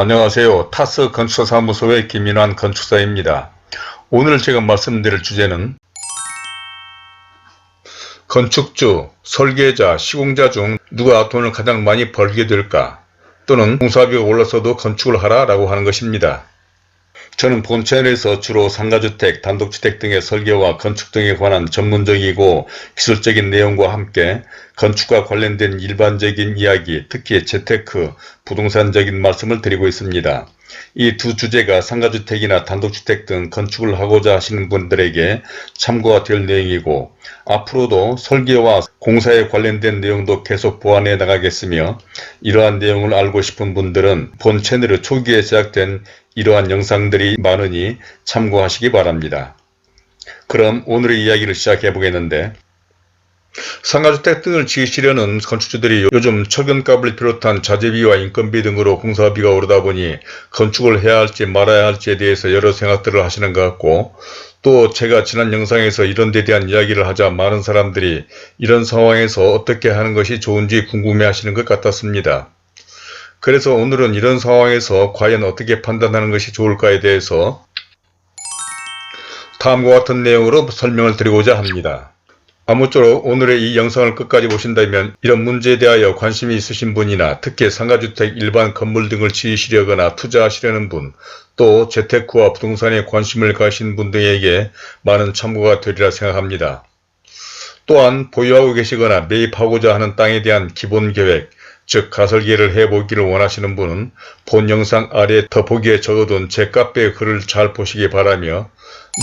안녕하세요. 타스 건축사무소의 김인환 건축사입니다. 오늘 제가 말씀드릴 주제는 건축주, 설계자, 시공자 중 누가 돈을 가장 많이 벌게 될까? 또는 공사비가 올랐어도 건축을 하라 라고 하는 것입니다. 저는 본 채널에서 주로 상가주택, 단독주택 등의 설계와 건축 등에 관한 전문적이고 기술적인 내용과 함께 건축과 관련된 일반적인 이야기, 특히 재테크, 부동산적인 말씀을 드리고 있습니다. 이 두 주제가 상가주택이나 단독주택 등 건축을 하고자 하시는 분들에게 참고가 될 내용이고, 앞으로도 설계와 공사에 관련된 내용도 계속 보완해 나가겠으며, 이러한 내용을 알고 싶은 분들은 본 채널의 초기에 제작된 이러한 영상들이 많으니 참고하시기 바랍니다. 그럼 오늘의 이야기를 시작해 보겠는데, 상가주택 등을 지으시려는 건축주들이 요즘 철근값을 비롯한 자재비와 인건비 등으로 공사비가 오르다 보니 건축을 해야 할지 말아야 할지에 대해서 여러 생각들을 하시는 것 같고, 또 제가 지난 영상에서 이런 데 대한 이야기를 하자 많은 사람들이 이런 상황에서 어떻게 하는 것이 좋은지 궁금해 하시는 것 같았습니다. 그래서 오늘은 이런 상황에서 과연 어떻게 판단하는 것이 좋을까에 대해서 다음과 같은 내용으로 설명을 드리고자 합니다. 아무쪼록 오늘의 이 영상을 끝까지 보신다면 이런 문제에 대하여 관심이 있으신 분이나 특히 상가주택, 일반 건물 등을 지으시려거나 투자하시려는 분, 또 재테크와 부동산에 관심을 가신 분 등에게 많은 참고가 되리라 생각합니다. 또한 보유하고 계시거나 매입하고자 하는 땅에 대한 기본 계획, 즉 가설계를 해보기를 원하시는 분은 본 영상 아래 더보기에 적어둔 제 카페의 글을 잘 보시기 바라며,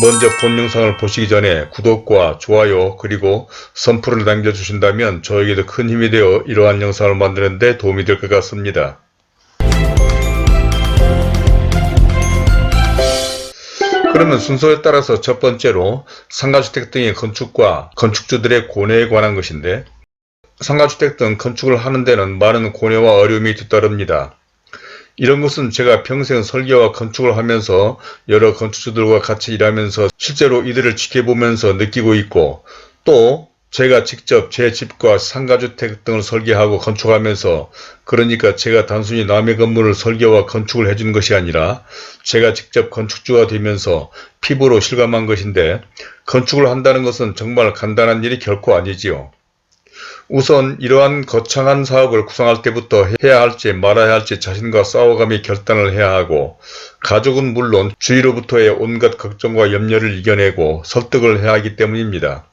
먼저 본 영상을 보시기 전에 구독과 좋아요 그리고 선풀을 남겨주신다면 저에게도 큰 힘이 되어 이러한 영상을 만드는 데 도움이 될 것 같습니다. 그러면 순서에 따라서 첫 번째로 상가주택 등의 건축과 건축주들의 고뇌에 관한 것인데, 상가주택 등 건축을 하는 데는 많은 고뇌와 어려움이 뒤따릅니다. 이런 것은 제가 평생 설계와 건축을 하면서 여러 건축주들과 같이 일하면서 실제로 이들을 지켜보면서 느끼고 있고, 또 제가 직접 제 집과 상가주택 등을 설계하고 건축하면서, 그러니까 제가 단순히 남의 건물을 설계와 건축을 해준 것이 아니라 제가 직접 건축주가 되면서 피부로 실감한 것인데, 건축을 한다는 것은 정말 간단한 일이 결코 아니지요. 우선 이러한 거창한 사업을 구상할 때부터 해야 할지 말아야 할지 자신과 싸워가며 결단을 해야 하고, 가족은 물론 주위로부터의 온갖 걱정과 염려를 이겨내고 설득을 해야 하기 때문입니다.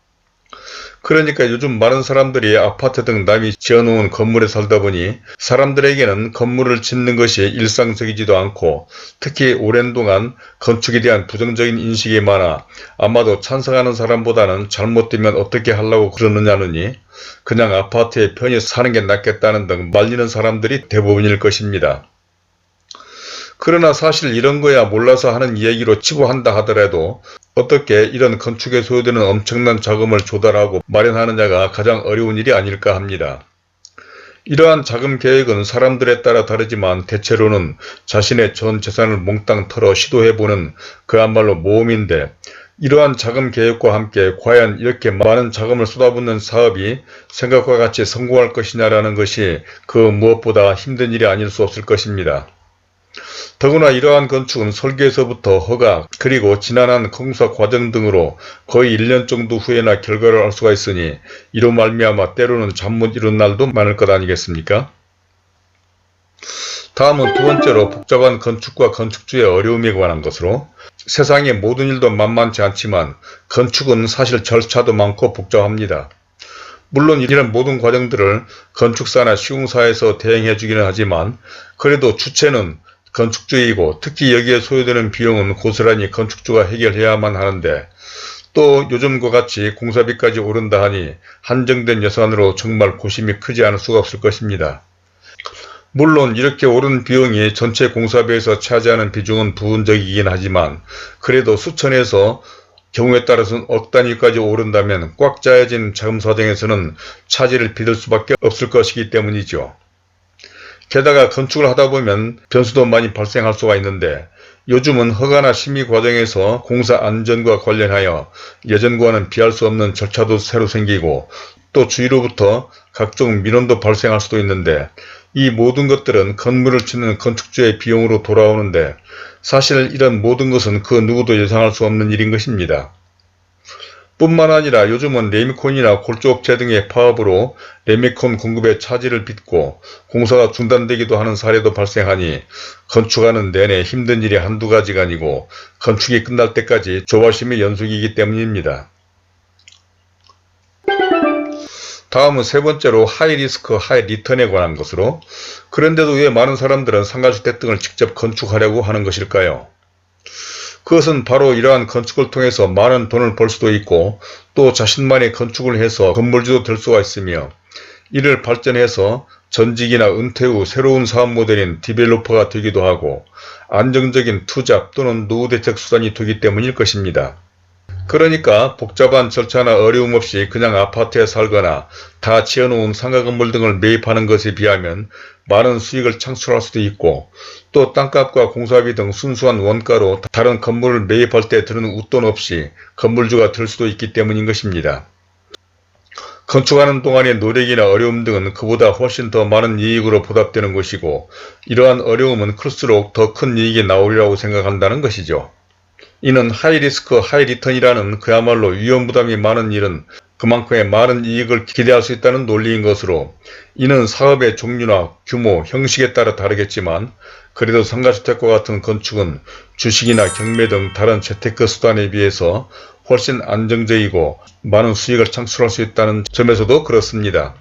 그러니까 요즘 많은 사람들이 아파트 등 남이 지어놓은 건물에 살다 보니 사람들에게는 건물을 짓는 것이 일상적이지도 않고, 특히 오랜 동안 건축에 대한 부정적인 인식이 많아 아마도 찬성하는 사람보다는 잘못되면 어떻게 하려고 그러느냐느니 그냥 아파트에 편히 사는 게 낫겠다는 등 말리는 사람들이 대부분일 것입니다. 그러나 사실 이런 거야 몰라서 하는 이야기로 치부 한다 하더라도 어떻게 이런 건축에 소요되는 엄청난 자금을 조달하고 마련하느냐가 가장 어려운 일이 아닐까 합니다. 이러한 자금 계획은 사람들에 따라 다르지만 대체로는 자신의 전 재산을 몽땅 털어 시도해보는 그야말로 모험인데, 이러한 자금 계획과 함께 과연 이렇게 많은 자금을 쏟아붓는 사업이 생각과 같이 성공할 것이냐라는 것이 그 무엇보다 힘든 일이 아닐 수 없을 것입니다. 더구나 이러한 건축은 설계에서부터 허가, 그리고 지난한 공사 과정 등으로 거의 1년 정도 후에나 결과를 알 수가 있으니 이로 말미암아 때로는 잠 못 이룬 날도 많을 것 아니겠습니까? 다음은 두 번째로 복잡한 건축과 건축주의 어려움에 관한 것으로, 세상의 모든 일도 만만치 않지만 건축은 사실 절차도 많고 복잡합니다. 물론 이런 모든 과정들을 건축사나 시공사에서 대행해 주기는 하지만 그래도 주체는 건축주이고, 특히 여기에 소요되는 비용은 고스란히 건축주가 해결해야만 하는데, 또 요즘과 같이 공사비까지 오른다 하니 한정된 예산으로 정말 고심이 크지 않을 수가 없을 것입니다. 물론 이렇게 오른 비용이 전체 공사비에서 차지하는 비중은 부분적이긴 하지만 그래도 수천에서 경우에 따라서는 억 단위까지 오른다면 꽉 짜여진 자금 사정에서는 차질을 빚을 수밖에 없을 것이기 때문이죠. 게다가 건축을 하다 보면 변수도 많이 발생할 수가 있는데, 요즘은 허가나 심의 과정에서 공사 안전과 관련하여 예전과는 비할 수 없는 절차도 새로 생기고, 또 주위로부터 각종 민원도 발생할 수도 있는데, 이 모든 것들은 건물을 짓는 건축주의 비용으로 돌아오는데 사실 이런 모든 것은 그 누구도 예상할 수 없는 일인 것입니다. 뿐만 아니라 요즘은 레미콘이나 골조업체 등의 파업으로 레미콘 공급에 차질을 빚고 공사가 중단되기도 하는 사례도 발생하니 건축하는 내내 힘든 일이 한두 가지가 아니고 건축이 끝날 때까지 조바심의 연속이기 때문입니다. 다음은 세 번째로 하이 리스크 하이 리턴에 관한 것으로, 그런데도 왜 많은 사람들은 상가주택 등을 직접 건축하려고 하는 것일까요? 그것은 바로 이러한 건축을 통해서 많은 돈을 벌 수도 있고 또 자신만의 건축을 해서 건물주도 될 수가 있으며, 이를 발전해서 전직이나 은퇴 후 새로운 사업 모델인 디벨로퍼가 되기도 하고 안정적인 투잡 또는 노후대책 수단이 되기 때문일 것입니다. 그러니까 복잡한 절차나 어려움 없이 그냥 아파트에 살거나 다 지어놓은 상가 건물 등을 매입하는 것에 비하면 많은 수익을 창출할 수도 있고, 또 땅값과 공사비 등 순수한 원가로 다른 건물을 매입할 때 드는 웃돈 없이 건물주가 될 수도 있기 때문인 것입니다. 건축하는 동안의 노력이나 어려움 등은 그보다 훨씬 더 많은 이익으로 보답되는 것이고, 이러한 어려움은 클수록 더 큰 이익이 나오리라고 생각한다는 것이죠. 이는 하이리스크 하이리턴이라는 그야말로 위험부담이 많은 일은 그만큼의 많은 이익을 기대할 수 있다는 논리인 것으로, 이는 사업의 종류나 규모, 형식에 따라 다르겠지만 그래도 상가주택과 같은 건축은 주식이나 경매 등 다른 재테크 수단에 비해서 훨씬 안정적이고 많은 수익을 창출할 수 있다는 점에서도 그렇습니다.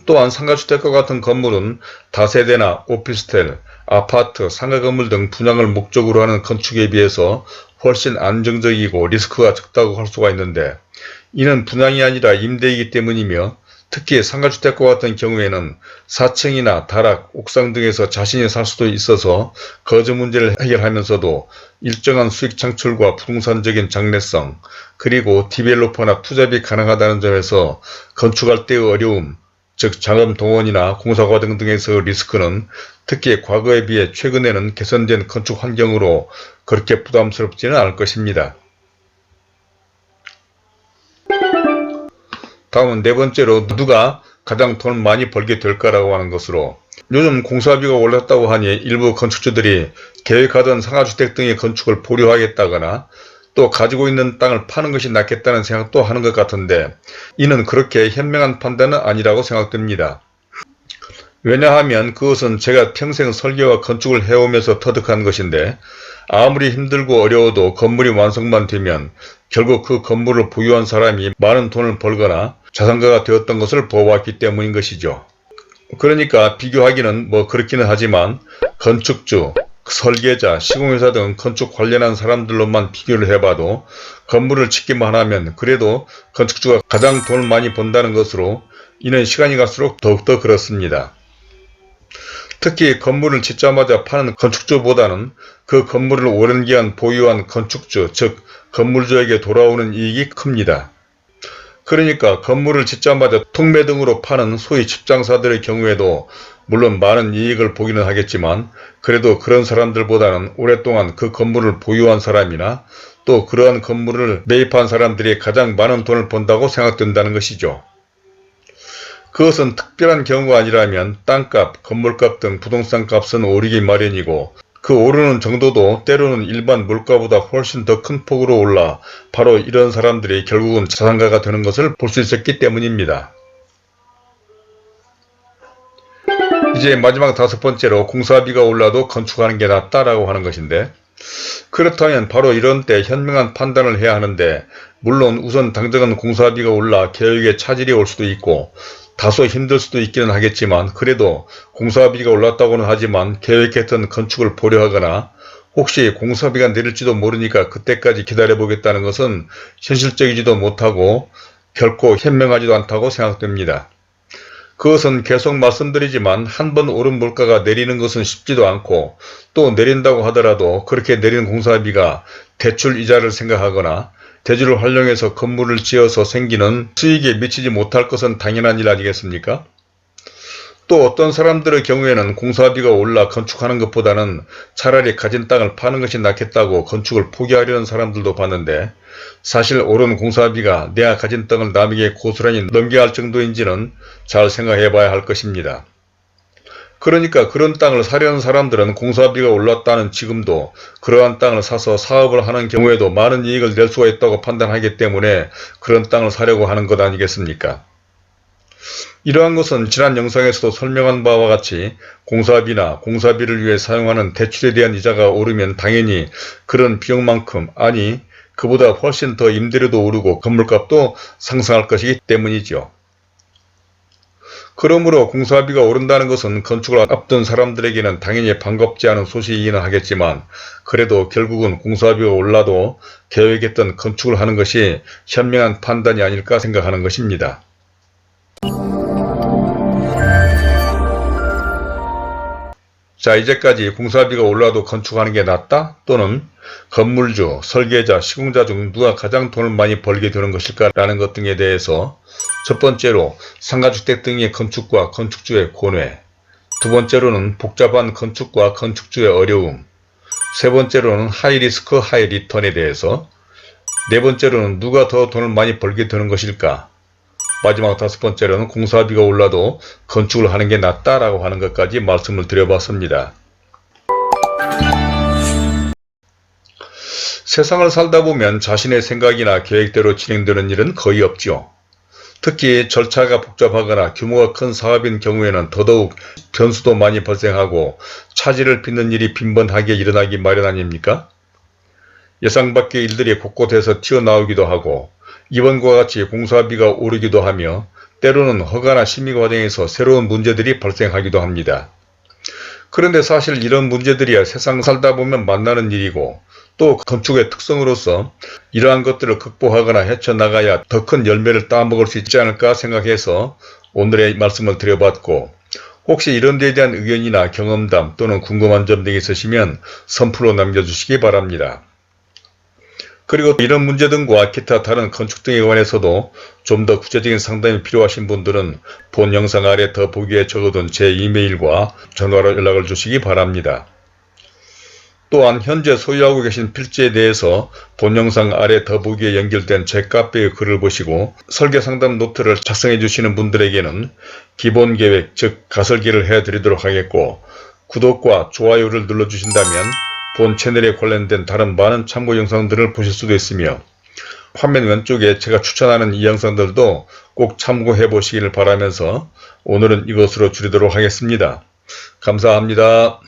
또한 상가주택과 같은 건물은 다세대나 오피스텔, 아파트, 상가건물 등 분양을 목적으로 하는 건축에 비해서 훨씬 안정적이고 리스크가 적다고 할 수가 있는데, 이는 분양이 아니라 임대이기 때문이며, 특히 상가주택과 같은 경우에는 4층이나 다락, 옥상 등에서 자신이 살 수도 있어서 거주 문제를 해결하면서도 일정한 수익 창출과 부동산적인 장래성, 그리고 디벨로퍼나 투잡이 가능하다는 점에서 건축할 때의 어려움, 즉 자금 동원이나 공사 과정 등에서 리스크는 특히 과거에 비해 최근에는 개선된 건축 환경으로 그렇게 부담스럽지는 않을 것입니다. 다음은 네 번째로 누가 가장 돈 많이 벌게 될까라고 하는 것으로, 요즘 공사비가 올랐다고 하니 일부 건축주들이 계획하던 상가주택 등의 건축을 보류하겠다거나 또 가지고 있는 땅을 파는 것이 낫겠다는 생각도 하는 것 같은데, 이는 그렇게 현명한 판단은 아니라고 생각됩니다. 왜냐하면 그것은 제가 평생 설계와 건축을 해오면서 터득한 것인데, 아무리 힘들고 어려워도 건물이 완성만 되면 결국 그 건물을 보유한 사람이 많은 돈을 벌거나 자산가가 되었던 것을 보아왔기 때문인 것이죠. 그러니까 비교하기는 그렇기는 하지만 건축주, 설계자, 시공회사 등 건축 관련한 사람들로만 비교를 해봐도 건물을 짓기만 하면 그래도 건축주가 가장 돈을 많이 번다는 것으로, 이는 시간이 갈수록 더욱더 그렇습니다. 특히 건물을 짓자마자 파는 건축주보다는 그 건물을 오랜 기간 보유한 건축주, 즉 건물주에게 돌아오는 이익이 큽니다. 그러니까 건물을 짓자마자 통매 등으로 파는 소위 집장사들의 경우에도 물론 많은 이익을 보기는 하겠지만, 그래도 그런 사람들보다는 오랫동안 그 건물을 보유한 사람이나 또 그러한 건물을 매입한 사람들이 가장 많은 돈을 번다고 생각된다는 것이죠. 그것은 특별한 경우가 아니라면 땅값, 건물값 등 부동산 값은 오르기 마련이고, 그 오르는 정도도 때로는 일반 물가보다 훨씬 더 큰 폭으로 올라 바로 이런 사람들이 결국은 자산가가 되는 것을 볼 수 있었기 때문입니다. 이제 마지막 다섯 번째로 공사비가 올라도 건축하는 게 낫다라고 하는 것인데, 그렇다면 바로 이런 때 현명한 판단을 해야 하는데, 물론 우선 당장은 공사비가 올라 계획에 차질이 올 수도 있고 다소 힘들 수도 있기는 하겠지만, 그래도 공사비가 올랐다고는 하지만 계획했던 건축을 보류하거나 혹시 공사비가 내릴지도 모르니까 그때까지 기다려보겠다는 것은 현실적이지도 못하고 결코 현명하지도 않다고 생각됩니다. 그것은 계속 말씀드리지만 한 번 오른 물가가 내리는 것은 쉽지도 않고, 또 내린다고 하더라도 그렇게 내린 공사비가 대출 이자를 생각하거나 대주를 활용해서 건물을 지어서 생기는 수익에 미치지 못할 것은 당연한 일 아니겠습니까? 또 어떤 사람들의 경우에는 공사비가 올라 건축하는 것보다는 차라리 가진 땅을 파는 것이 낫겠다고 건축을 포기하려는 사람들도 봤는데, 사실 오른 공사비가 내가 가진 땅을 남에게 고스란히 넘겨야 할 정도인지는 잘 생각해 봐야 할 것입니다. 그러니까 그런 땅을 사려는 사람들은 공사비가 올랐다는 지금도 그러한 땅을 사서 사업을 하는 경우에도 많은 이익을 낼 수가 있다고 판단하기 때문에 그런 땅을 사려고 하는 것 아니겠습니까? 이러한 것은 지난 영상에서도 설명한 바와 같이 공사비나 공사비를 위해 사용하는 대출에 대한 이자가 오르면 당연히 그런 비용만큼, 아니 그보다 훨씬 더 임대료도 오르고 건물값도 상승할 것이기 때문이죠. 그러므로 공사비가 오른다는 것은 건축을 앞둔 사람들에게는 당연히 반갑지 않은 소식이기는 하겠지만, 그래도 결국은 공사비가 올라도 계획했던 건축을 하는 것이 현명한 판단이 아닐까 생각하는 것입니다. 자, 이제까지 공사비가 올라도 건축하는 게 낫다? 또는 건물주, 설계자, 시공자 중 누가 가장 돈을 많이 벌게 되는 것일까? 라는 것 등에 대해서 첫 번째로 상가주택 등의 건축과 건축주의 고뇌, 두 번째로는 복잡한 건축과 건축주의 어려움, 세 번째로는 하이리스크 하이리턴에 대해서, 네 번째로는 누가 더 돈을 많이 벌게 되는 것일까? 마지막 다섯 번째로는 공사비가 올라도 건축을 하는 게 낫다라고 하는 것까지 말씀을 드려봤습니다. 세상을 살다 보면 자신의 생각이나 계획대로 진행되는 일은 거의 없죠. 특히 절차가 복잡하거나 규모가 큰 사업인 경우에는 더더욱 변수도 많이 발생하고 차질을 빚는 일이 빈번하게 일어나기 마련 아닙니까? 예상 밖의 일들이 곳곳에서 튀어나오기도 하고 이번과 같이 공사비가 오르기도 하며 때로는 허가나 심의 과정에서 새로운 문제들이 발생하기도 합니다. 그런데 사실 이런 문제들이야 세상 살다 보면 만나는 일이고, 또 건축의 특성으로서 이러한 것들을 극복하거나 헤쳐나가야 더 큰 열매를 따먹을 수 있지 않을까 생각해서 오늘의 말씀을 드려봤고, 혹시 이런 데에 대한 의견이나 경험담 또는 궁금한 점 등이 있으시면 선플로 남겨주시기 바랍니다. 그리고 이런 문제 등과 기타 다른 건축 등에 관해서도 좀 더 구체적인 상담이 필요하신 분들은 본 영상 아래 더보기에 적어둔 제 이메일과 전화로 연락을 주시기 바랍니다. 또한 현재 소유하고 계신 필지에 대해서 본 영상 아래 더보기에 연결된 제 카페의 글을 보시고 설계 상담 노트를 작성해 주시는 분들에게는 기본 계획, 즉 가설기를 해드리도록 하겠고, 구독과 좋아요를 눌러주신다면 본 채널에 관련된 다른 많은 참고 영상들을 보실 수도 있으며, 화면 왼쪽에 제가 추천하는 이 영상들도 꼭 참고해 보시기를 바라면서 오늘은 이것으로 줄이도록 하겠습니다. 감사합니다.